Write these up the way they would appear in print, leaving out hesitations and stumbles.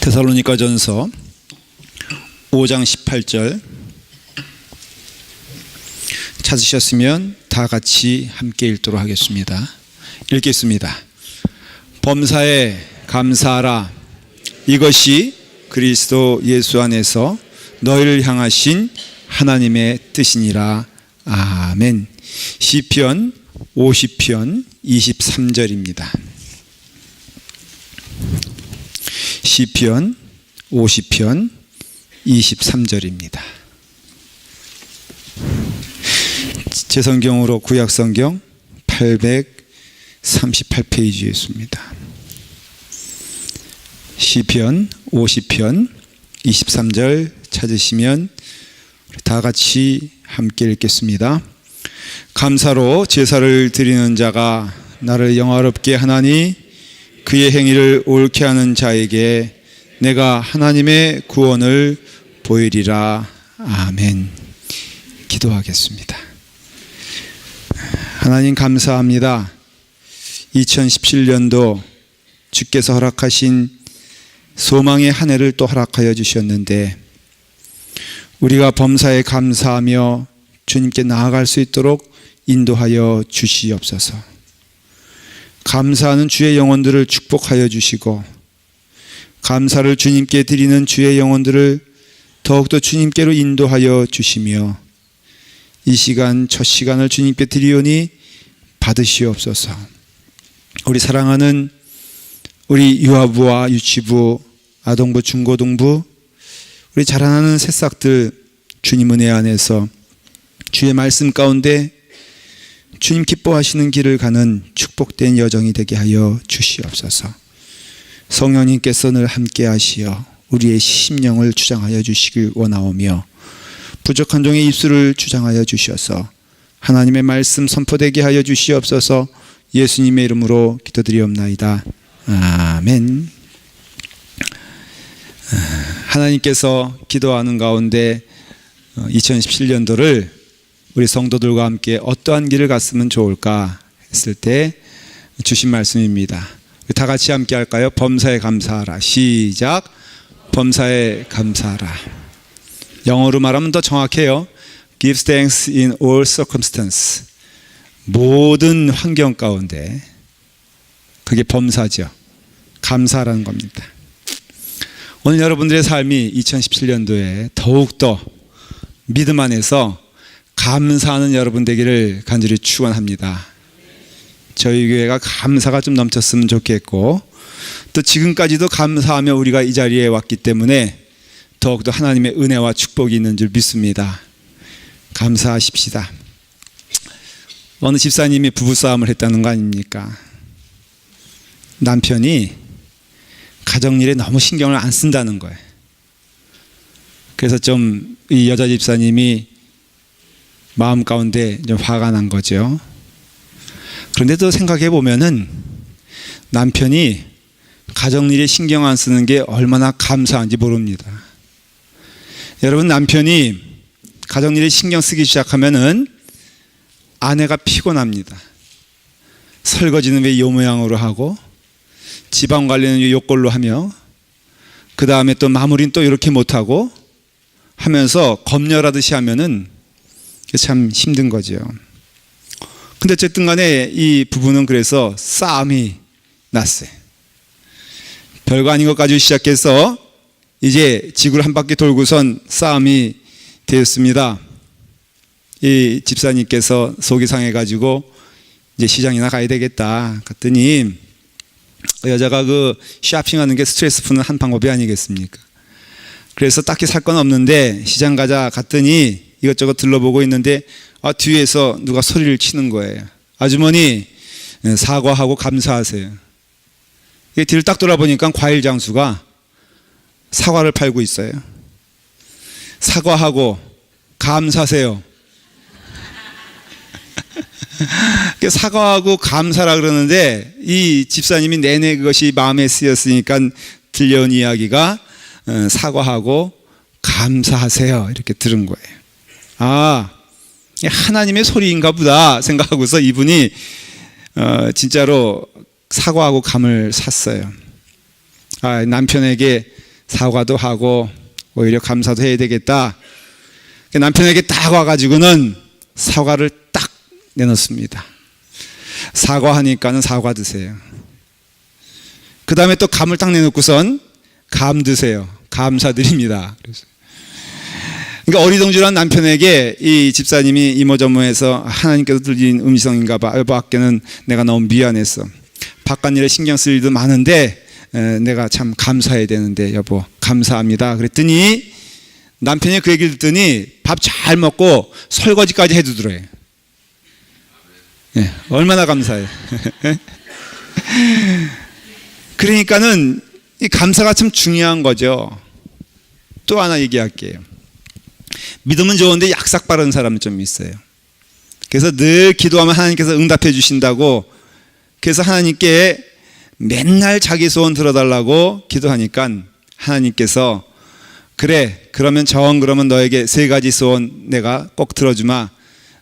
데살로니가전서 5장 18절 찾으셨으면 다 같이 함께 읽도록 하겠습니다. 읽겠습니다. 범사에 감사하라. 이것이 그리스도 예수 안에서 너희를 향하신 하나님의 뜻이니라. 아멘. 시편 50편 23절입니다. 시편 50편 23절입니다. 제 성경으로 구약성경 838페이지에 있습니다. 시편 50편 23절 찾으시면 다 같이 함께 읽겠습니다. 감사로 제사를 드리는 자가 나를 영화롭게 하나니 그의 행위를 옳게 하는 자에게 내가 하나님의 구원을 보이리라. 아멘. 기도하겠습니다. 하나님 감사합니다. 2017년도 주께서 허락하신 소망의 한 해를 또 허락하여 주셨는데 우리가 범사에 감사하며 주님께 나아갈 수 있도록 인도하여 주시옵소서. 감사하는 주의 영혼들을 축복하여 주시고 감사를 주님께 드리는 주의 영혼들을 더욱더 주님께로 인도하여 주시며 이 시간 첫 시간을 주님께 드리오니 받으시옵소서. 우리 사랑하는 우리 유아부와 유치부, 아동부, 중고등부, 우리 자라나는 새싹들 주님 은혜 안에서 주의 말씀 가운데 주님 기뻐하시는 길을 가는 축복된 여정이 되게 하여 주시옵소서. 성령님께서 늘 함께 하시어 우리의 심령을 주장하여 주시길 원하오며 부족한 종의 입술을 주장하여 주셔서 하나님의 말씀 선포되게 하여 주시옵소서. 예수님의 이름으로 기도드리옵나이다. 아멘. 하나님께서 기도하는 가운데 2017년도를 우리 성도들과 함께 어떠한 길을 갔으면 좋을까 했을 때 주신 말씀입니다. 다 같이 함께 할까요? 범사에 감사하라. 시작. 범사에 감사하라. 영어로 말하면 더 정확해요. Give thanks in all circumstances. 모든 환경 가운데 그게 범사죠. 감사라는 겁니다. 오늘 여러분들의 삶이 2017년도에 더욱더 믿음 안에서 감사하는 여러분 되기를 간절히 축원합니다. 저희 교회가 감사가 좀 넘쳤으면 좋겠고 또 지금까지도 감사하며 우리가 이 자리에 왔기 때문에 더욱더 하나님의 은혜와 축복이 있는 줄 믿습니다. 감사하십시다. 어느 집사님이 부부싸움을 했다는 거 아닙니까? 남편이 가정일에 너무 신경을 안 쓴다는 거예요. 그래서 좀 이 여자 집사님이 마음 가운데 좀 화가 난 거죠. 그런데 또 생각해 보면은 남편이 가정일에 신경 안 쓰는 게 얼마나 감사한지 모릅니다. 여러분, 남편이 가정일에 신경 쓰기 시작하면은 아내가 피곤합니다. 설거지는 왜 이 모양으로 하고 집안 관리는 왜 요꼴로 하며 그 다음에 또 마무리는 또 이렇게 못하고 하면서 검열하듯이 하면은 참 힘든 거죠. 근데 어쨌든 간에 이 부부는 그래서 싸움이 났어요. 별거 아닌 것 가지고 시작해서 이제 지구를 한 바퀴 돌고선 싸움이 되었습니다. 이 집사님께서 속이 상해가지고 이제 시장이나 가야 되겠다 갔더니 여자가 그 쇼핑하는 게 스트레스 푸는 한 방법이 아니겠습니까? 그래서 딱히 살 건 없는데 시장 가자 갔더니 이것저것 들러보고 있는데 뒤에서 누가 소리를 치는 거예요. 아주머니 사과하고 감사하세요. 뒤를 딱 돌아보니까 과일 장수가 사과를 팔고 있어요. 사과하고 감사하세요. 사과하고 감사라 그러는데 이 집사님이 내내 그것이 마음에 쓰였으니까 들려온 이야기가 사과하고 감사하세요 이렇게 들은 거예요. 아, 하나님의 소리인가 보다 생각하고서 이분이 진짜로 사과하고 감을 샀어요. 남편에게 사과도 하고 오히려 감사도 해야 되겠다. 남편에게 딱 와가지고는 사과를 딱 내놓습니다. 사과하니까는 사과 드세요. 그 다음에 또 감을 딱 내놓고선 감 드세요. 감사드립니다. 그러니까 어리둥절한 남편에게 이 집사님이 이모저모해서 하나님께서 들린 음성인가 봐. 여보께는 내가 너무 미안했어. 바깥 일에 신경 쓸 일도 많은데 내가 참 감사해야 되는데 여보 감사합니다. 그랬더니 남편이 그 얘기를 듣더니 밥 잘 먹고 설거지까지 해두더래요. 네, 얼마나 감사해. 그러니까는 이 감사가 참 중요한 거죠. 또 하나 얘기할게요. 믿음은 좋은데 약삭 빠른 사람은 좀 있어요. 그래서 늘 기도하면 하나님께서 응답해 주신다고, 그래서 하나님께 맨날 자기 소원 들어달라고 기도하니까 하나님께서 그래 그러면 그러면 너에게 3가지 소원 내가 꼭 들어주마.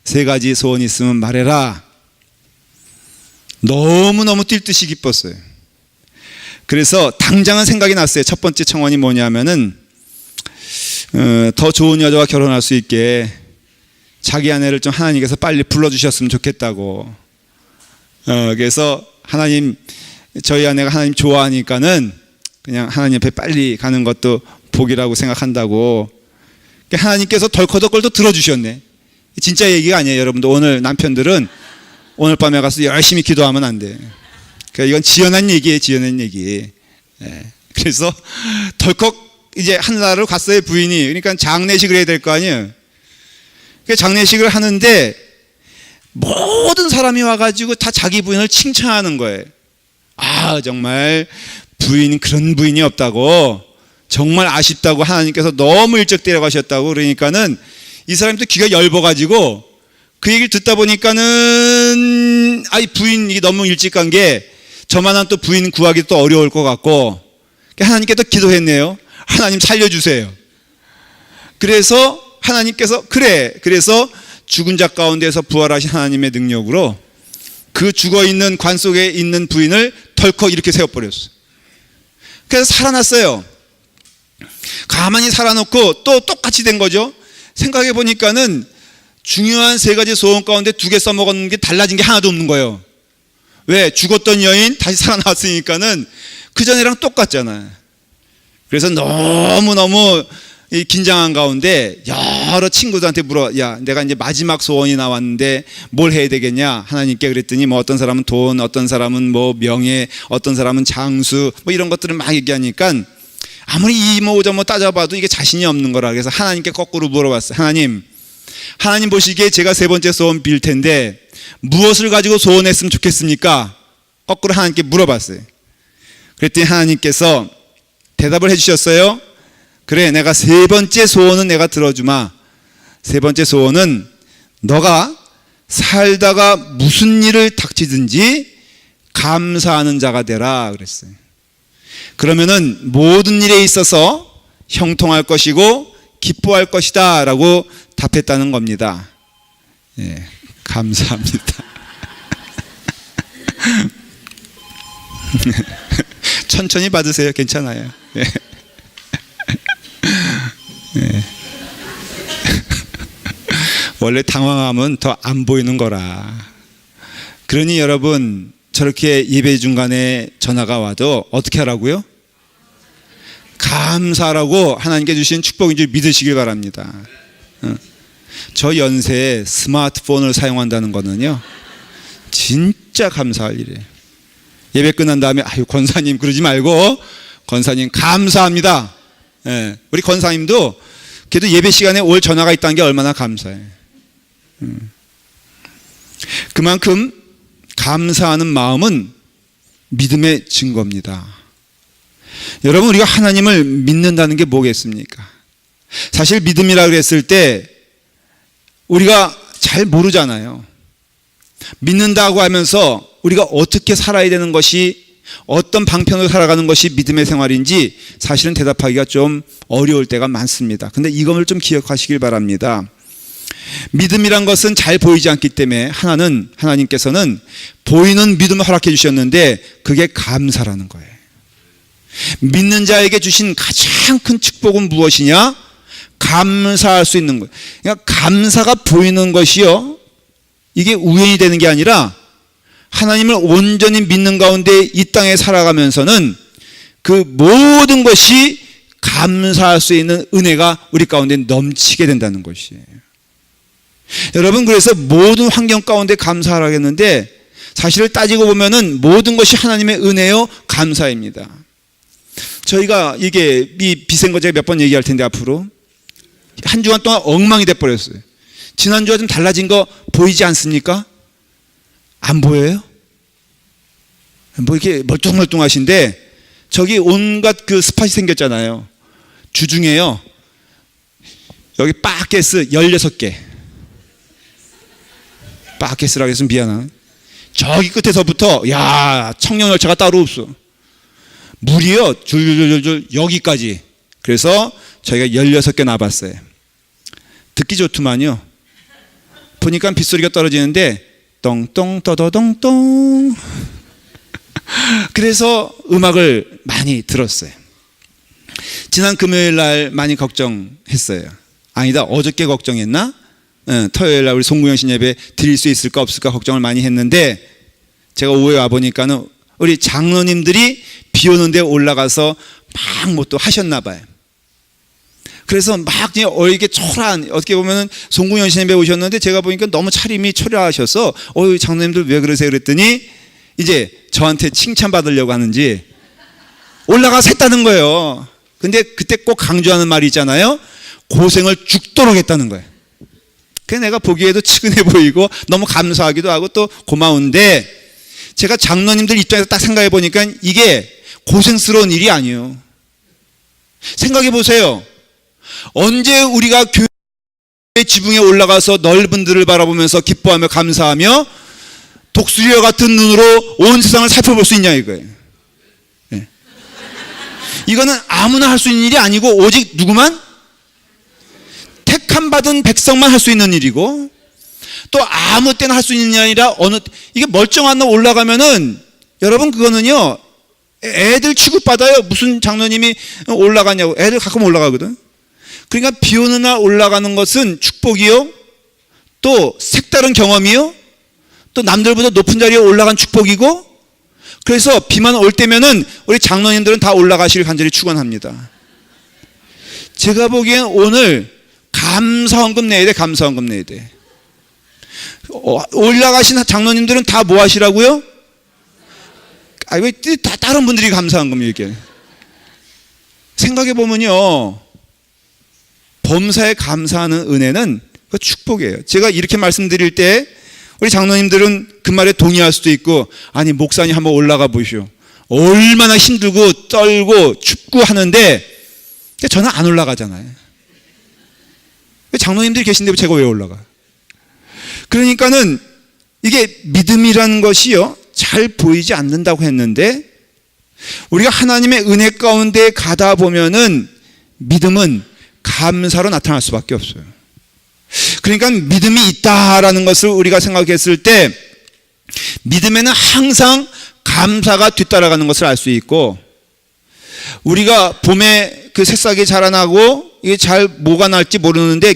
3가지 소원 있으면 말해라. 너무너무 뛸 듯이 기뻤어요. 그래서 당장은 생각이 났어요. 첫 번째 청원이 뭐냐면은 더 좋은 여자와 결혼할 수 있게 자기 아내를 좀 하나님께서 빨리 불러주셨으면 좋겠다고. 그래서 하나님, 저희 아내가 하나님 좋아하니까는 그냥 하나님 앞에 빨리 가는 것도 복이라고 생각한다고. 하나님께서 덜커덕걸 들어주셨네. 진짜 얘기가 아니에요. 여러분들 오늘 남편들은 오늘 밤에 가서 열심히 기도하면 안 돼. 그러니까 이건 지어낸 얘기예요. 지어낸 얘기. 그래서 덜컥 이제 한나라로 갔어요. 부인이. 그러니까 장례식을 해야 될 거 아니에요. 그러니까 장례식을 하는데 모든 사람이 와가지고 다 자기 부인을 칭찬하는 거예요. 아 정말 부인 그런 부인이 없다고, 정말 아쉽다고, 하나님께서 너무 일찍 데려가셨다고. 그러니까는 이 사람도 귀가 엷어가지고 그 얘기를 듣다 보니까는 아이 부인이 너무 일찍 간 게 저만한 또 부인 구하기 또 어려울 것 같고 하나님께 또 기도했네요. 하나님 살려주세요. 그래서 하나님께서 그래서 죽은 자 가운데서 부활하신 하나님의 능력으로 그 죽어있는 관 속에 있는 부인을 덜컥 이렇게 세워버렸어요. 그래서 살아났어요. 가만히 살아놓고 또 똑같이 된 거죠. 생각해 보니까는 중요한 3가지 소원 가운데 2개 써먹었는 게 달라진 게 하나도 없는 거예요. 왜? 죽었던 여인 다시 살아났으니까는 그전이랑 똑같잖아요. 그래서 너무너무 긴장한 가운데 여러 친구들한테 야 내가 이제 마지막 소원이 나왔는데 뭘 해야 되겠냐 하나님께 그랬더니 뭐 어떤 사람은 돈, 어떤 사람은 뭐 명예, 어떤 사람은 장수, 뭐 이런 것들을 막 얘기하니까 아무리 이모저모 따져봐도 이게 자신이 없는 거라. 그래서 하나님께 거꾸로 물어봤어요. 하나님 보시기에 제가 3번째 소원 빌 텐데 무엇을 가지고 소원했으면 좋겠습니까? 거꾸로 하나님께 물어봤어요. 그랬더니 하나님께서 대답을 해주셨어요. 그래 내가 3번째 소원은 내가 들어주마. 3번째 소원은 너가 살다가 무슨 일을 닥치든지 감사하는 자가 되라 그랬어요. 그러면은 모든 일에 있어서 형통할 것이고 기뻐할 것이다 라고 답했다는 겁니다. 예, 감사합니다. 천천히 받으세요. 괜찮아요. 예. 예. 원래 당황하면 더 안 보이는 거라. 그러니 여러분 저렇게 예배 중간에 전화가 와도 어떻게 하라고요? 감사하라고 하나님께 주신 축복인 줄 믿으시길 바랍니다. 저 연세에 스마트폰을 사용한다는 거는요 진짜 감사할 일이에요. 예배 끝난 다음에 아유 권사님 그러지 말고 권사님 감사합니다. 예, 우리 권사님도 그래도 예배 시간에 올 전화가 있다는 게 얼마나 감사해. 그만큼 감사하는 마음은 믿음의 증거입니다. 여러분 우리가 하나님을 믿는다는 게 뭐겠습니까? 사실 믿음이라 그랬을 때 우리가 잘 모르잖아요. 믿는다고 하면서 우리가 어떻게 살아야 되는 것이, 어떤 방편으로 살아가는 것이 믿음의 생활인지 사실은 대답하기가 좀 어려울 때가 많습니다. 근데 이걸 좀 기억하시길 바랍니다. 믿음이란 것은 잘 보이지 않기 때문에 하나님께서는 보이는 믿음을 허락해 주셨는데 그게 감사라는 거예요. 믿는 자에게 주신 가장 큰 축복은 무엇이냐? 감사할 수 있는 거예요. 그러니까 감사가 보이는 것이요, 이게 우연이 되는 게 아니라 하나님을 온전히 믿는 가운데 이 땅에 살아가면서는 그 모든 것이 감사할 수 있는 은혜가 우리 가운데 넘치게 된다는 것이에요. 여러분, 그래서 모든 환경 가운데 감사하라겠는데 사실을 따지고 보면은 모든 것이 하나님의 은혜요 감사입니다. 저희가 이게 이 비센 제가 몇 번 얘기할 텐데 앞으로 한 주간 동안 엉망이 돼버렸어요. 지난주와 좀 달라진 거 보이지 않습니까? 안 보여요? 뭐 이렇게 멀뚱멀뚱하신데 저기 온갖 그 스팟이 생겼잖아요. 주중에요, 여기 바게스 16개. 바게스라고 해서 미안한. 저기 끝에서부터 야, 청년열차가 따로 없어. 물이요 줄줄줄줄 여기까지. 그래서 저희가 16개 놔봤어요. 듣기 좋더만요. 보니까 빗소리가 떨어지는데 똥똥 떠더동똥. 그래서 음악을 많이 들었어요. 지난 금요일 날 많이 걱정했어요. 아니다, 어저께 걱정했나? 토요일 날 우리 송구영 신 예배 드릴 수 있을까 없을까 걱정을 많이 했는데 제가 오후에 와보니까는 우리 장로님들이 비 오는 데 올라가서 막 뭐 또 하셨나 봐요. 그래서 막 그냥 이게 초라한, 어떻게 보면은 송구영 신 예배 오셨는데 제가 보니까 너무 차림이 초라하셔서 장로님들 왜 그러세요? 그랬더니 이제 저한테 칭찬받으려고 하는지 올라가서 했다는 거예요. 근데 그때 꼭 강조하는 말이 있잖아요. 고생을 죽도록 했다는 거예요. 그래서 내가 보기에도 측은해 보이고 너무 감사하기도 하고 또 고마운데, 제가 장로님들 입장에서 딱 생각해 보니까 이게 고생스러운 일이 아니에요. 생각해 보세요. 언제 우리가 교회 지붕에 올라가서 넓은 들을 바라보면서 기뻐하며 감사하며 독수리와 같은 눈으로 온 세상을 살펴볼 수 있냐 이거예요. 네. 이거는 아무나 할 수 있는 일이 아니고 오직 누구만? 택함 받은 백성만 할 수 있는 일이고, 또 아무 때나 할 수 있는 일이 아니라 이게 멀쩡한 날 올라가면은 여러분 그거는요 애들 취급받아요. 무슨 장로님이 올라가냐고. 애들 가끔 올라가거든. 그러니까 비 오는 날 올라가는 것은 축복이요, 또 색다른 경험이요, 또 남들보다 높은 자리에 올라간 축복이고, 그래서 비만 올 때면은 우리 장로님들은 다 올라가시길 간절히 축원합니다. 제가 보기엔 오늘 감사헌금 내야 돼. 감사헌금 내야 돼. 올라가신 장로님들은 다 뭐 하시라고요? 왜 다 다른 분들이 감사헌금 얘기해. 생각해 보면요, 범사에 감사하는 은혜는 그 축복이에요. 제가 이렇게 말씀드릴 때 우리 장로님들은 그 말에 동의할 수도 있고, 아니 목사님 한번 올라가 보시오. 얼마나 힘들고 떨고 춥고 하는데 저는 안 올라가잖아요. 장로님들이 계신데 제가 왜 올라가? 그러니까는 이게 믿음이라는 것이요 잘 보이지 않는다고 했는데, 우리가 하나님의 은혜 가운데 가다 보면은 믿음은 감사로 나타날 수밖에 없어요. 그러니까 믿음이 있다라는 것을 우리가 생각했을 때 믿음에는 항상 감사가 뒤따라가는 것을 알 수 있고, 우리가 봄에 그 새싹이 자라나고 이게 잘 뭐가 날지 모르는데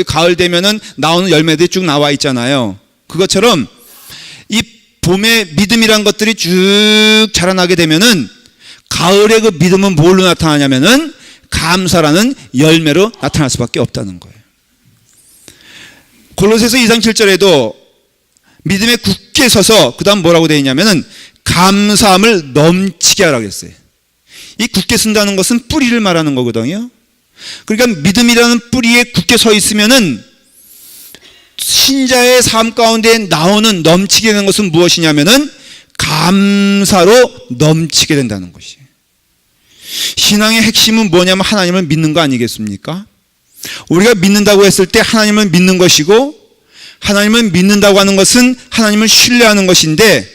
가을 되면은 나오는 열매들이 쭉 나와 있잖아요. 그것처럼 이 봄에 믿음이란 것들이 쭉 자라나게 되면은 가을에 그 믿음은 뭘로 나타나냐면은 감사라는 열매로 나타날 수밖에 없다는 거예요. 골로새서 2장 7절에도 믿음에 굳게 서서 그 다음 뭐라고 되어 있냐면은 감사함을 넘치게 하라고 했어요. 이 굳게 쓴다는 것은 뿌리를 말하는 거거든요. 그러니까 믿음이라는 뿌리에 굳게 서 있으면은 신자의 삶 가운데 나오는 넘치게 되는 것은 무엇이냐면은 감사로 넘치게 된다는 것이에요. 신앙의 핵심은 뭐냐면 하나님을 믿는 거 아니겠습니까? 우리가 믿는다고 했을 때 하나님을 믿는 것이고, 하나님을 믿는다고 하는 것은 하나님을 신뢰하는 것인데,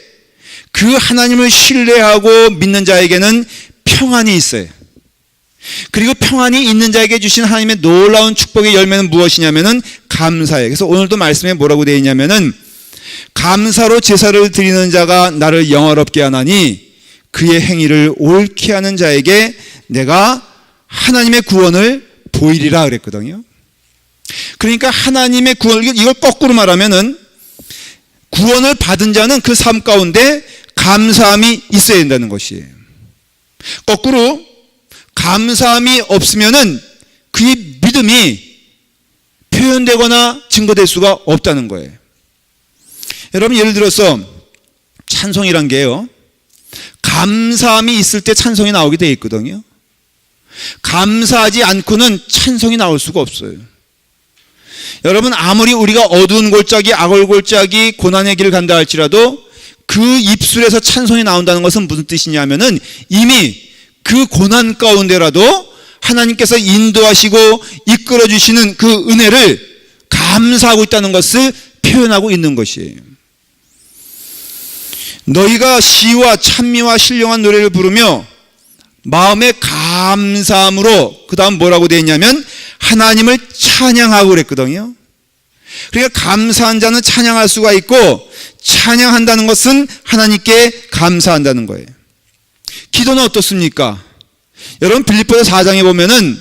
그 하나님을 신뢰하고 믿는 자에게는 평안이 있어요. 그리고 평안이 있는 자에게 주신 하나님의 놀라운 축복의 열매는 무엇이냐면은 감사예요. 그래서 오늘도 말씀에 뭐라고 되어 있냐면은 감사로 제사를 드리는 자가 나를 영화롭게 하나니 그의 행위를 옳게 하는 자에게 내가 하나님의 구원을 보이리라 그랬거든요. 그러니까 하나님의 구원, 이걸 거꾸로 말하면은 구원을 받은 자는 그 삶 가운데 감사함이 있어야 된다는 것이에요. 거꾸로 감사함이 없으면은 그의 믿음이 표현되거나 증거될 수가 없다는 거예요. 여러분, 예를 들어서 찬송이란 게요, 감사함이 있을 때 찬송이 나오게 돼 있거든요. 감사하지 않고는 찬송이 나올 수가 없어요. 여러분, 아무리 우리가 어두운 골짜기, 악을 골짜기, 고난의 길을 간다 할지라도 그 입술에서 찬송이 나온다는 것은 무슨 뜻이냐면은 이미 그 고난 가운데라도 하나님께서 인도하시고 이끌어 주시는 그 은혜를 감사하고 있다는 것을 표현하고 있는 것이에요. 너희가 시와 찬미와 신령한 노래를 부르며 마음의 감사함으로, 그 다음 뭐라고 되어 있냐면 하나님을 찬양하고 그랬거든요. 그러니까 감사한 자는 찬양할 수가 있고, 찬양한다는 것은 하나님께 감사한다는 거예요. 기도는 어떻습니까? 여러분, 빌립보서 4장에 보면은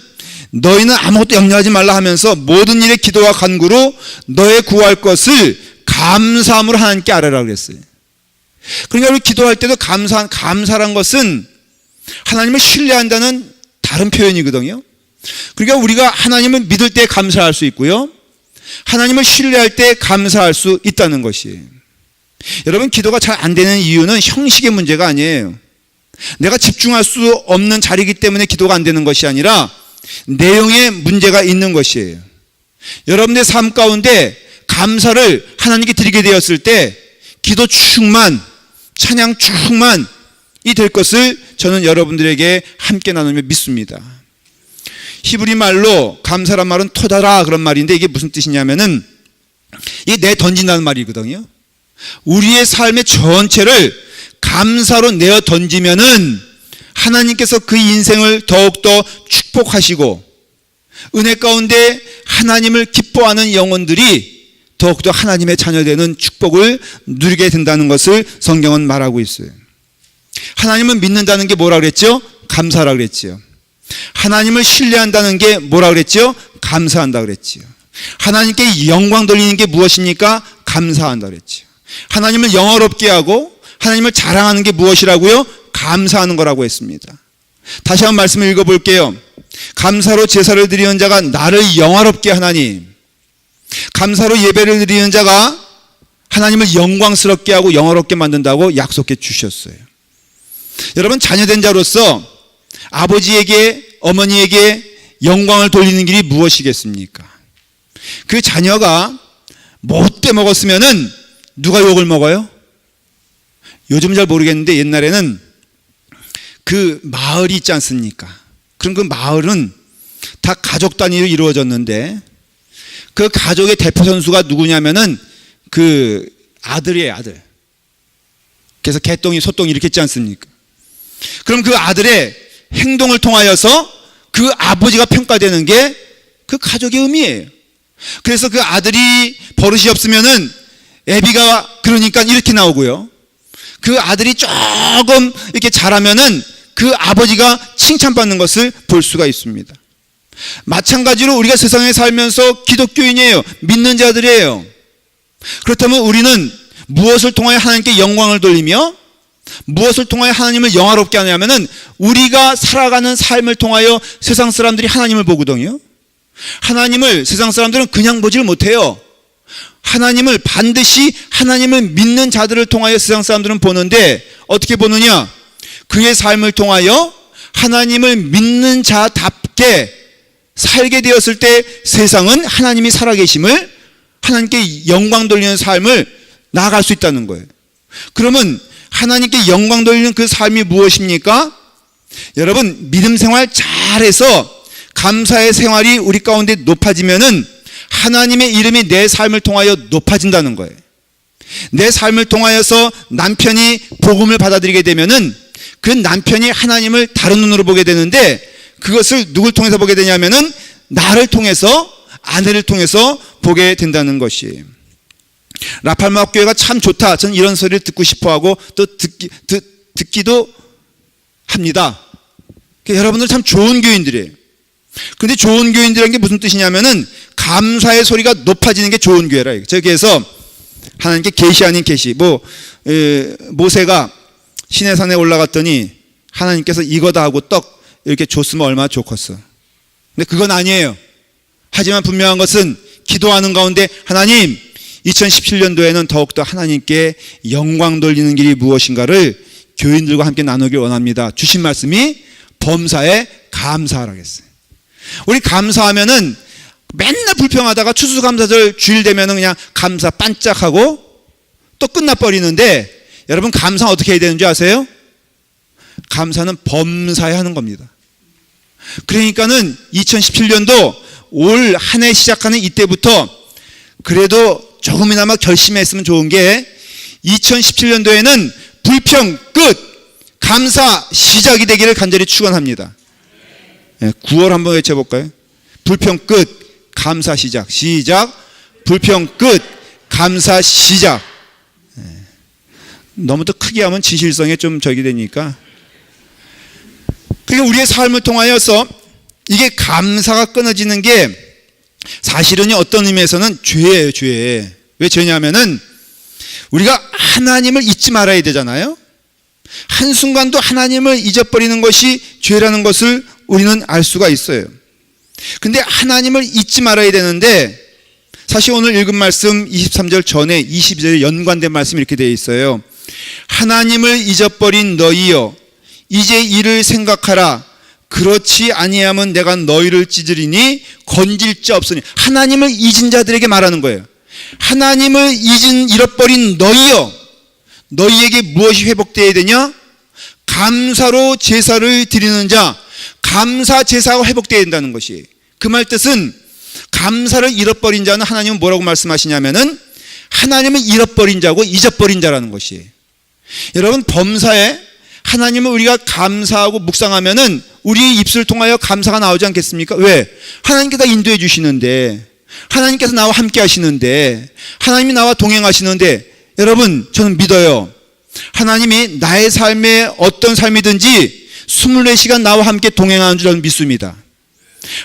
너희는 아무것도 염려하지 말라 하면서 모든 일에 기도와 간구로 너의 구할 것을 감사함으로 하나님께 아뢰라 그랬어요. 그러니까 우리 기도할 때도 감사란 것은 하나님을 신뢰한다는 다른 표현이거든요. 그러니까 우리가 하나님을 믿을 때 감사할 수 있고요, 하나님을 신뢰할 때 감사할 수 있다는 것이에요. 여러분, 기도가 잘 안 되는 이유는 형식의 문제가 아니에요. 내가 집중할 수 없는 자리이기 때문에 기도가 안 되는 것이 아니라 내용에 문제가 있는 것이에요. 여러분의 삶 가운데 감사를 하나님께 드리게 되었을 때 기도 충만, 찬양 충만이 될 것을 저는 여러분들에게 함께 나누며 믿습니다. 히브리 말로 감사란 말은 토다라 그런 말인데, 이게 무슨 뜻이냐면은 이게 내 던진다는 말이거든요. 우리의 삶의 전체를 감사로 내어 던지면은 하나님께서 그 인생을 더욱더 축복하시고 은혜 가운데 하나님을 기뻐하는 영혼들이 더욱더 하나님의 자녀되는 축복을 누리게 된다는 것을 성경은 말하고 있어요. 하나님을 믿는다는 게 뭐라 그랬죠? 감사라 그랬지요. 하나님을 신뢰한다는 게 뭐라 그랬죠? 감사한다 그랬지요. 하나님께 영광 돌리는 게 무엇입니까? 감사한다 그랬지요. 하나님을 영화롭게 하고 하나님을 자랑하는 게 무엇이라고요? 감사하는 거라고 했습니다. 다시 한번 말씀을 읽어볼게요. 감사로 제사를 드리는 자가 나를 영화롭게 하나니, 감사로 예배를 드리는 자가 하나님을 영광스럽게 하고 영화롭게 만든다고 약속해 주셨어요. 여러분, 자녀된 자로서 아버지에게, 어머니에게 영광을 돌리는 길이 무엇이겠습니까? 그 자녀가 못돼 먹었으면은 누가 욕을 먹어요? 요즘 잘 모르겠는데 옛날에는 그 마을이 있지 않습니까? 그럼 그 마을은 다 가족 단위로 이루어졌는데 그 가족의 대표 선수가 누구냐면은 그 아들이에요, 아들. 그래서 개똥이, 소똥이 이렇게 있지 않습니까? 그럼 그 아들의 행동을 통하여서 그 아버지가 평가되는 게 그 가족의 의미예요. 그래서 그 아들이 버릇이 없으면은 애비가 그러니까 이렇게 나오고요. 그 아들이 조금 이렇게 잘하면은 그 아버지가 칭찬받는 것을 볼 수가 있습니다. 마찬가지로 우리가 세상에 살면서 기독교인이에요. 믿는 자들이에요. 그렇다면 우리는 무엇을 통하여 하나님께 영광을 돌리며 무엇을 통하여 하나님을 영화롭게 하냐면은 우리가 살아가는 삶을 통하여 세상 사람들이 하나님을 보거든요. 하나님을 세상 사람들은 그냥 보질 못해요. 하나님을 반드시 하나님을 믿는 자들을 통하여 세상 사람들은 보는데 어떻게 보느냐? 그의 삶을 통하여 하나님을 믿는 자답게 살게 되었을 때 세상은 하나님이 살아계심을, 하나님께 영광 돌리는 삶을 나아갈 수 있다는 거예요. 그러면 하나님께 영광 돌리는 그 삶이 무엇입니까? 여러분, 믿음 생활 잘해서 감사의 생활이 우리 가운데 높아지면은 하나님의 이름이 내 삶을 통하여 높아진다는 거예요. 내 삶을 통하여서 남편이 복음을 받아들이게 되면은 그 남편이 하나님을 다른 눈으로 보게 되는데 그것을 누굴 통해서 보게 되냐면은 나를 통해서, 아내를 통해서 보게 된다는 것이에요. 라팔마 교회가 참 좋다. 저는 이런 소리를 듣고 싶어 하고 또 듣기도 합니다. 그러니까 여러분들 참 좋은 교인들이에요. 근데 좋은 교인들이라는 게 무슨 뜻이냐면은 감사의 소리가 높아지는 게 좋은 교회라. 저기에서 하나님께 계시 아닌 계시. 모세가 시내산에 올라갔더니 하나님께서 이거다 하고 떡 이렇게 줬으면 얼마나 좋겠어. 근데 그건 아니에요. 하지만 분명한 것은 기도하는 가운데 하나님 2017년도에는 더욱더 하나님께 영광 돌리는 길이 무엇인가를 교인들과 함께 나누길 원합니다. 주신 말씀이 범사에 감사하라고 했어요. 우리 감사하면은 맨날 불평하다가 추수감사절 주일 되면은 그냥 감사 반짝하고 또 끝나버리는데, 여러분 감사 어떻게 해야 되는지 아세요? 감사는 범사에 하는 겁니다. 그러니까는 2017년도 올 한 해 시작하는 이때부터 그래도 조금이나마 결심했으면 좋은 게 2017년도에는 불평 끝, 감사 시작이 되기를 간절히 축원합니다. 9월 한번 외쳐볼까요? 불평 끝, 감사 시작. 시작. 불평 끝, 감사 시작. 너무 더 크게 하면 진실성에 좀 적이 되니까. 그러니까 우리의 삶을 통하여서 이게 감사가 끊어지는 게 사실은 어떤 의미에서는 죄예요, 죄. 왜 죄냐면은 우리가 하나님을 잊지 말아야 되잖아요. 한순간도 하나님을 잊어버리는 것이 죄라는 것을 우리는 알 수가 있어요. 근데 하나님을 잊지 말아야 되는데, 사실 오늘 읽은 말씀 23절 전에 22절에 연관된 말씀이 이렇게 되어 있어요. 하나님을 잊어버린 너희여 이제 이를 생각하라. 그렇지 아니하면 내가 너희를 찢으리니 건질 자 없으니. 하나님을 잊은 자들에게 말하는 거예요. 하나님을 잃어버린 너희여, 너희에게 무엇이 회복되어야 되냐? 감사로 제사를 드리는 자, 감사 제사가 회복되어야 된다는 것이. 그 말 뜻은 감사를 잃어버린 자는 하나님은 뭐라고 말씀하시냐면은 하나님을 잃어버린 자고 잊어버린 자라는 것이. 여러분 범사에 하나님을 우리가 감사하고 묵상하면은 우리의 입술을 통하여 감사가 나오지 않겠습니까? 왜? 하나님께서 인도해 주시는데, 하나님께서 나와 함께 하시는데, 하나님이 나와 동행하시는데, 여러분 저는 믿어요. 하나님이 나의 삶에 어떤 삶이든지 24시간 나와 함께 동행하는 줄 저는 믿습니다.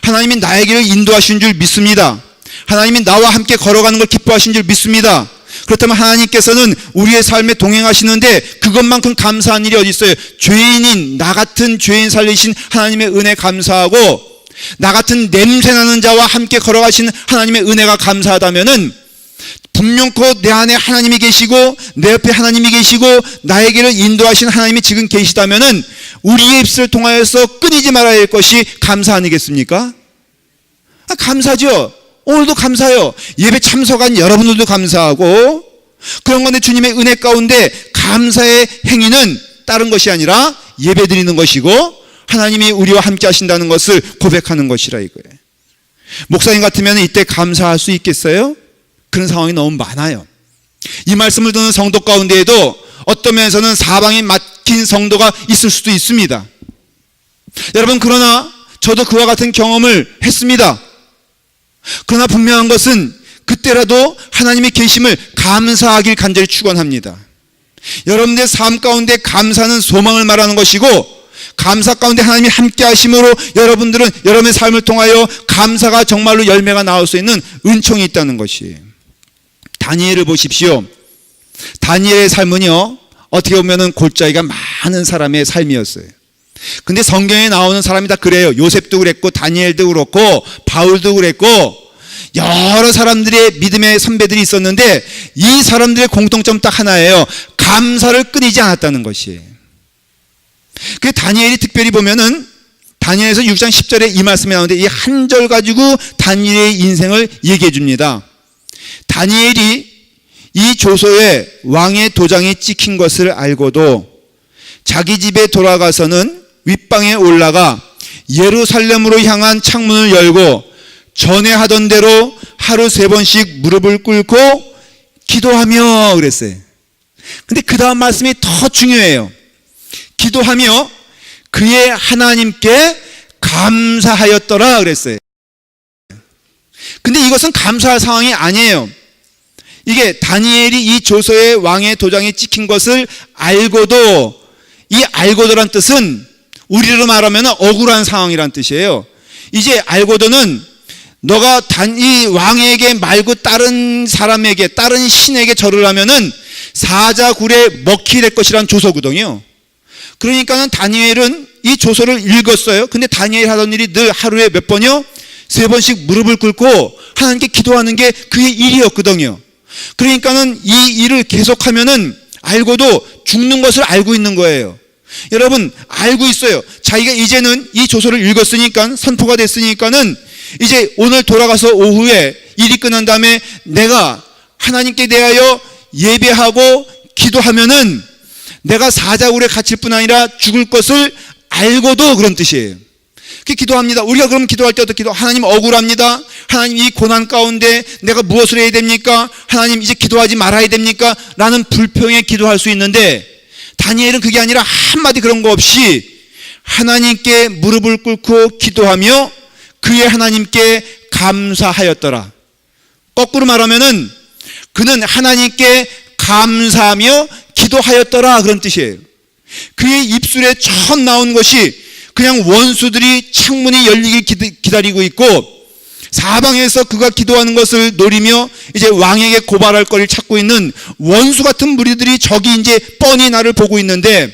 하나님이 나의 길을 인도하시는 줄 믿습니다. 하나님이 나와 함께 걸어가는 걸 기뻐하시는 줄 믿습니다. 그렇다면 하나님께서는 우리의 삶에 동행하시는데 그것만큼 감사한 일이 어디 있어요? 죄인인 나 같은 죄인 살리신 하나님의 은혜 감사하고, 나 같은 냄새나는 자와 함께 걸어가신 하나님의 은혜가 감사하다면은 분명코 내 안에 하나님이 계시고 내 옆에 하나님이 계시고 나의 길을 인도하신 하나님이 지금 계시다면은 우리의 입술을 통하여서 끊이지 말아야 할 것이 감사 아니겠습니까? 감사죠. 오늘도 감사해요. 예배 참석한 여러분들도 감사하고, 그런 건데 주님의 은혜 가운데 감사의 행위는 다른 것이 아니라 예배 드리는 것이고 하나님이 우리와 함께 하신다는 것을 고백하는 것이라 이거예요. 목사님 같으면 이때 감사할 수 있겠어요? 그런 상황이 너무 많아요. 이 말씀을 듣는 성도 가운데에도 어떤 면에서는 사방이 막힌 성도가 있을 수도 있습니다. 여러분 그러나 저도 그와 같은 경험을 했습니다. 그러나 분명한 것은 그때라도 하나님의 계심을 감사하길 간절히 축원합니다. 여러분들의 삶 가운데 감사는 소망을 말하는 것이고, 감사 가운데 하나님이 함께 하심으로 여러분들은 여러분의 삶을 통하여 감사가 정말로 열매가 나올 수 있는 은총이 있다는 것이. 다니엘을 보십시오. 다니엘의 삶은요 어떻게 보면은 골짜기가 많은 사람의 삶이었어요. 근데 성경에 나오는 사람이 다 그래요. 요셉도 그랬고 다니엘도 그렇고 바울도 그랬고 여러 사람들의 믿음의 선배들이 있었는데 이 사람들의 공통점 딱 하나예요. 감사를 끊이지 않았다는 것이. 그 다니엘이 특별히 보면은 다니엘에서 6장 10절에 이 말씀이 나오는데 이 한 절 가지고 다니엘의 인생을 얘기해 줍니다. 다니엘이 이 조소에 왕의 도장이 찍힌 것을 알고도 자기 집에 돌아가서는 윗방에 올라가 예루살렘으로 향한 창문을 열고 전에 하던 대로 하루 3번씩 무릎을 꿇고 기도하며 그랬어요. 근데 그 다음 말씀이 더 중요해요. 기도하며 그의 하나님께 감사하였더라 그랬어요. 근데 이것은 감사할 상황이 아니에요. 이게 다니엘이 이 조서에 왕의 도장이 찍힌 것을 알고도, 이 알고도란 뜻은 우리로 말하면 억울한 상황이란 뜻이에요. 이제 알고도는 너가 이 왕에게 말고 다른 사람에게, 다른 신에게 절을 하면은 사자굴에 먹히게 될 것이란 조서거든요. 그러니까는 다니엘은 이 조서를 읽었어요. 근데 다니엘 하던 일이 늘 하루에 몇 번이요? 3번씩 무릎을 꿇고 하나님께 기도하는 게 그의 일이었거든요. 그러니까는 이 일을 계속하면은 알고도 죽는 것을 알고 있는 거예요. 여러분, 알고 있어요. 자기가 이제는 이 조서를 읽었으니까, 선포가 됐으니까는 이제 오늘 돌아가서 오후에 일이 끝난 다음에 내가 하나님께 대하여 예배하고 기도하면은 내가 사자굴에 갇힐 뿐 아니라 죽을 것을 알고도 그런 뜻이에요. 기도합니다. 우리가 그럼 기도할 때 어떻게 기도? 하나님 억울합니다. 하나님 이 고난 가운데 내가 무엇을 해야 됩니까? 하나님 이제 기도하지 말아야 됩니까? 라는 불평에 기도할 수 있는데, 다니엘은 그게 아니라 한마디 그런 거 없이 하나님께 무릎을 꿇고 기도하며 그의 하나님께 감사하였더라. 거꾸로 말하면은 그는 하나님께 감사하며 기도하였더라, 그런 뜻이에요. 그의 입술에 처음 나온 것이 그냥 원수들이 창문이 열리길 기다리고 있고, 사방에서 그가 기도하는 것을 노리며 이제 왕에게 고발할 거리를 찾고 있는 원수 같은 무리들이 저기 이제 뻔히 나를 보고 있는데,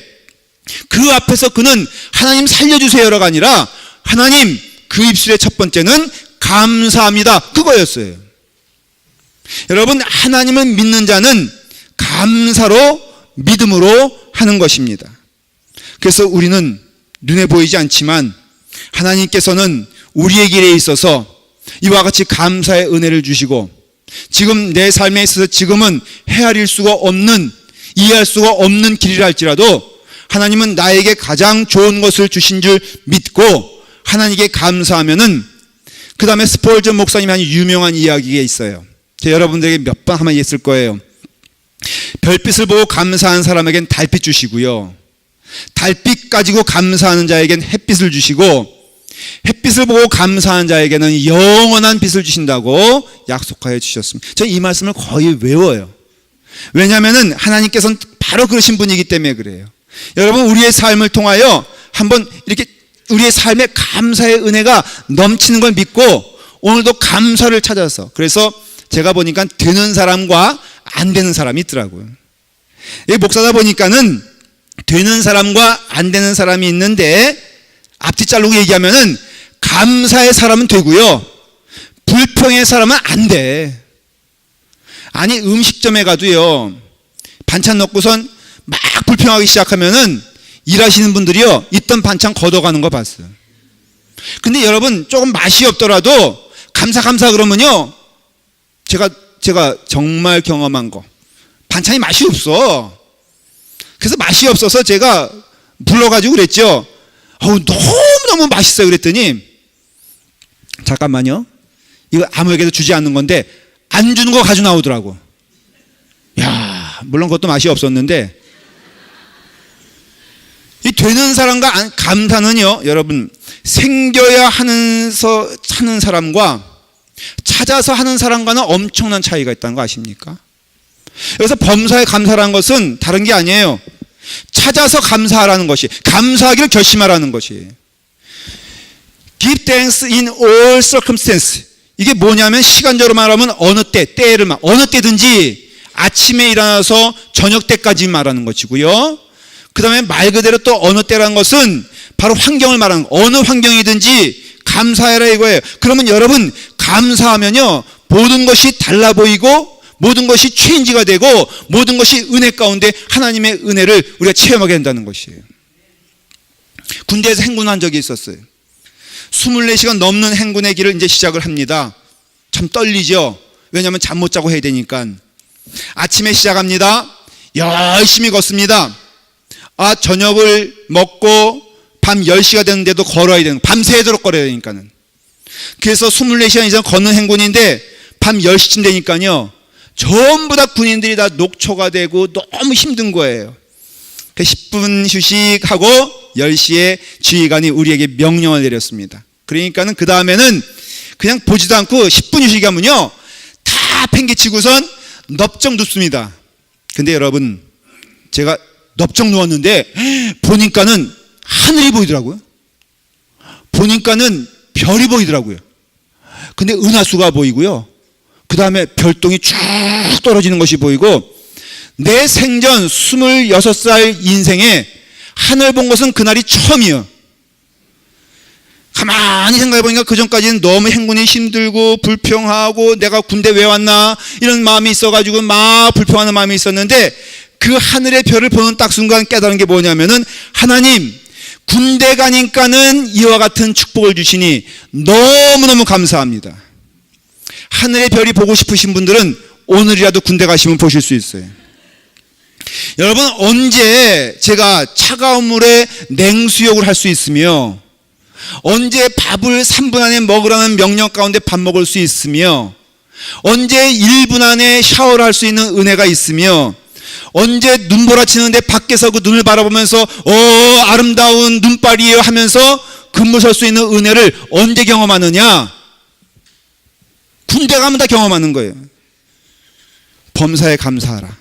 그 앞에서 그는 하나님 살려주세요가 아니라 하나님, 그 입술의 첫 번째는 감사합니다, 그거였어요. 여러분, 하나님을 믿는 자는 감사로, 믿음으로 하는 것입니다. 그래서 우리는 눈에 보이지 않지만 하나님께서는 우리의 길에 있어서 이와 같이 감사의 은혜를 주시고, 지금 내 삶에 있어서 지금은 헤아릴 수가 없는, 이해할 수가 없는 길이라 할지라도 하나님은 나에게 가장 좋은 것을 주신 줄 믿고 하나님께 감사하면은, 그 다음에 스폴전 목사님이 한 유명한 이야기가 있어요. 제가 여러분들에게 몇 번 한번 했을 거예요. 별빛을 보고 감사한 사람에겐 달빛 주시고요, 달빛 가지고 감사하는 자에겐 햇빛을 주시고, 햇빛을 보고 감사한 자에게는 영원한 빛을 주신다고 약속하여 주셨습니다. 저는 이 말씀을 거의 외워요. 왜냐하면 하나님께서는 바로 그러신 분이기 때문에 그래요. 여러분, 우리의 삶을 통하여 한번 이렇게 우리의 삶에 감사의 은혜가 넘치는 걸 믿고 오늘도 감사를 찾아서, 그래서 제가 보니까 되는 사람과 안 되는 사람이 있더라고요. 목사다 보니까는 되는 사람과 안 되는 사람이 있는데, 앞뒤 자르고 얘기하면은 감사의 사람은 되고요, 불평의 사람은 안 돼. 아니, 음식점에 가도요, 반찬 넣고선 막 불평하기 시작하면은 일하시는 분들이요, 있던 반찬 걷어가는 거 봤어요. 근데 여러분, 조금 맛이 없더라도 감사 그러면요, 제가 정말 경험한 거, 반찬이 맛이 없어. 그래서 맛이 없어서 제가 불러가지고 그랬죠. 너무너무 맛있어요. 그랬더니, 잠깐만요, 이거 아무에게도 주지 않는 건데 안 주는 거 가지고 나오더라고. 야, 물론 그것도 맛이 없었는데, 이 되는 사람과 감사는요, 여러분, 생겨야 하면서 하는 사람과 찾아서 하는 사람과는 엄청난 차이가 있다는 거 아십니까? 여기서 범사에 감사라는 것은 다른 게 아니에요. 찾아서 감사하라는 것이, 감사하기를 결심하라는 것이. Give thanks in all circumstances. 이게 뭐냐면, 시간적으로 말하면 어느 때든지 아침에 일어나서 저녁 때까지 말하는 것이고요, 그 다음에 말 그대로 또 어느 때라는 것은 바로 환경을 말하는 거. 어느 환경이든지 감사해라 이거예요. 그러면 여러분, 감사하면요, 모든 것이 달라 보이고 모든 것이 체인지가 되고 모든 것이 은혜 가운데 하나님의 은혜를 우리가 체험하게 된다는 것이에요. 군대에서 행군한 적이 있었어요. 24시간 넘는 행군의 길을 이제 시작을 합니다. 참 떨리죠. 왜냐하면 잠 못 자고 해야 되니까. 아침에 시작합니다. 열심히 걷습니다. 저녁을 먹고 밤 10시가 되는데도 걸어야 되는, 밤새도록 걸어야 되니까는. 그래서 24시간 이상 걷는 행군인데 밤 10시쯤 되니까요, 전부 다 군인들이 다 녹초가 되고 너무 힘든 거예요. 10분 휴식하고 10시에 지휘관이 우리에게 명령을 내렸습니다. 그러니까는 그 다음에는 그냥 보지도 않고 10분 휴식하면요, 다 팽개치고선 넙적 눕습니다. 근데 여러분, 제가 넙적 누웠는데 보니까는 하늘이 보이더라고요. 보니까는 별이 보이더라고요. 근데 은하수가 보이고요. 그 다음에 별똥이 쭉 떨어지는 것이 보이고, 내 생전 26살 인생에 하늘 본 것은 그날이 처음이에요. 가만히 생각해 보니까 그 전까지는 너무 행군이 힘들고 불평하고 내가 군대 왜 왔나 이런 마음이 있어가지고 막 불평하는 마음이 있었는데, 그 하늘의 별을 보는 딱 순간 깨달은 게 뭐냐면은, 하나님 군대 가니까는 이와 같은 축복을 주시니 너무너무 감사합니다. 하늘의 별이 보고 싶으신 분들은 오늘이라도 군대 가시면 보실 수 있어요. 여러분, 언제 제가 차가운 물에 냉수욕을 할 수 있으며, 언제 밥을 3분 안에 먹으라는 명령 가운데 밥 먹을 수 있으며, 언제 1분 안에 샤워를 할 수 있는 은혜가 있으며, 언제 눈보라치는데 밖에서 그 눈을 바라보면서 아름다운 눈발이에요 하면서 근무 설 수 있는 은혜를 언제 경험하느냐? 군대 가면 다 경험하는 거예요. 범사에 감사하라.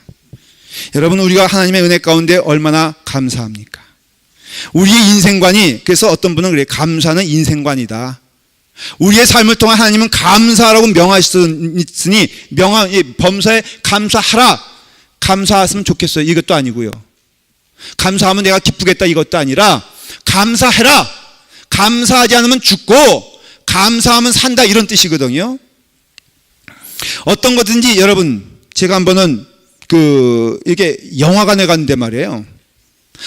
여러분, 우리가 하나님의 은혜 가운데 얼마나 감사합니까? 우리의 인생관이, 그래서 어떤 분은 그래요. 감사는 인생관이다. 우리의 삶을 통해 하나님은 감사라고 명하셨으니 범사에 감사하라. 감사했으면 좋겠어요. 이것도 아니고요. 감사하면 내가 기쁘겠다 이것도 아니라, 감사해라. 감사하지 않으면 죽고 감사하면 산다, 이런 뜻이거든요. 어떤 거든지 여러분, 제가 한 번은 이게 영화관에 갔는데 말이에요.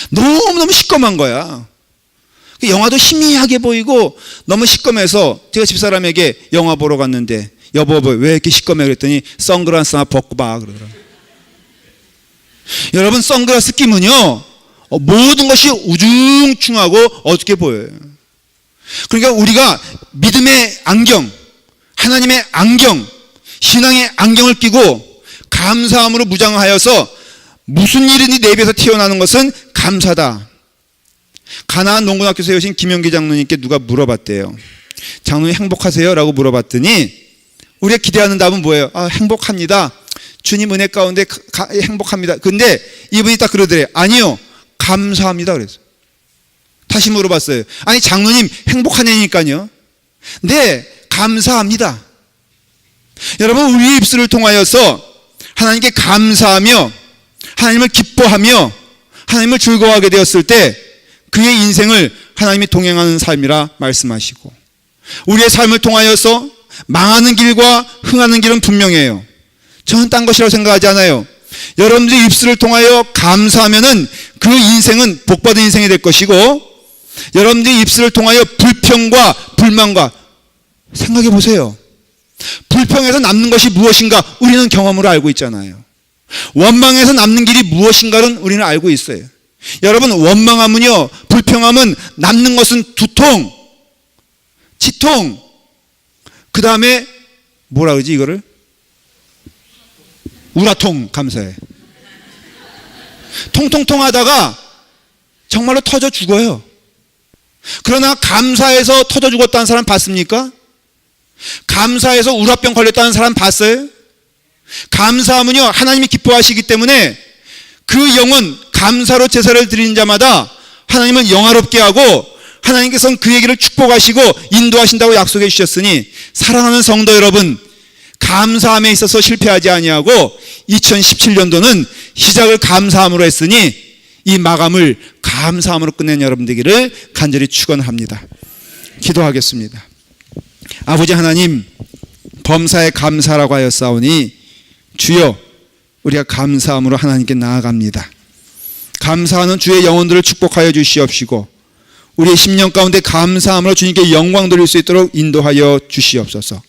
너무너무 시꺼먼 거야. 영화도 희미하게 보이고 너무 시꺼매서 제가 집사람에게 영화 보러 갔는데, 여보 왜 이렇게 시꺼매? 그랬더니 선글라스 하나 벗고 봐 그러더라고요. 여러분, 선글라스 끼면요 모든 것이 우중충하고 어둡게 보여요. 그러니까 우리가 믿음의 안경, 하나님의 안경, 신앙의 안경을 끼고 감사함으로 무장하여서 무슨 일이든지 내 입에서 튀어나오는 것은 감사다. 가나안 농군학교에서 오신 김영기 장로님께 누가 물어봤대요. 장로님 행복하세요? 라고 물어봤더니 우리가 기대하는 답은 뭐예요? 행복합니다. 주님 은혜 가운데 행복합니다. 근데 이분이 딱 그러더래요. 아니요, 감사합니다. 그래서 다시 물어봤어요. 아니 장로님 행복하냐니까요. 네, 감사합니다. 여러분, 우리의 입술을 통하여서 하나님께 감사하며 하나님을 기뻐하며 하나님을 즐거워하게 되었을 때 그의 인생을 하나님이 동행하는 삶이라 말씀하시고, 우리의 삶을 통하여서 망하는 길과 흥하는 길은 분명해요. 저는 딴 것이라고 생각하지 않아요. 여러분들의 입술을 통하여 감사하면은 그 인생은 복받은 인생이 될 것이고, 여러분들의 입술을 통하여 불평과 불만과, 생각해 보세요. 불평에서 남는 것이 무엇인가 우리는 경험으로 알고 있잖아요. 원망에서 남는 길이 무엇인가는 우리는 알고 있어요. 여러분, 원망하면요, 불평하면 남는 것은 두통, 치통, 그 다음에 뭐라 그러지 이거를? 우라통. 감사해. 통통통 하다가 정말로 터져 죽어요. 그러나 감사해서 터져 죽었다는 사람 봤습니까? 감사해서 우라병 걸렸다는 사람 봤어요? 감사하면요 하나님이 기뻐하시기 때문에 그 영혼, 감사로 제사를 드리는 자마다 하나님은 영화롭게 하고 하나님께서는 그에게를 축복하시고 인도하신다고 약속해 주셨으니, 사랑하는 성도 여러분, 감사함에 있어서 실패하지 아니하고 2017년도는 시작을 감사함으로 했으니 이 마감을 감사함으로 끝낸 여러분 되기를 간절히 축원합니다. 기도하겠습니다. 아버지 하나님, 범사에 감사라고 하였사오니 주여, 우리가 감사함으로 하나님께 나아갑니다. 감사하는 주의 영혼들을 축복하여 주시옵시고, 우리의 심령 가운데 감사함으로 주님께 영광 돌릴 수 있도록 인도하여 주시옵소서.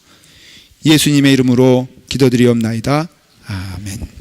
예수님의 이름으로 기도드리옵나이다. 아멘.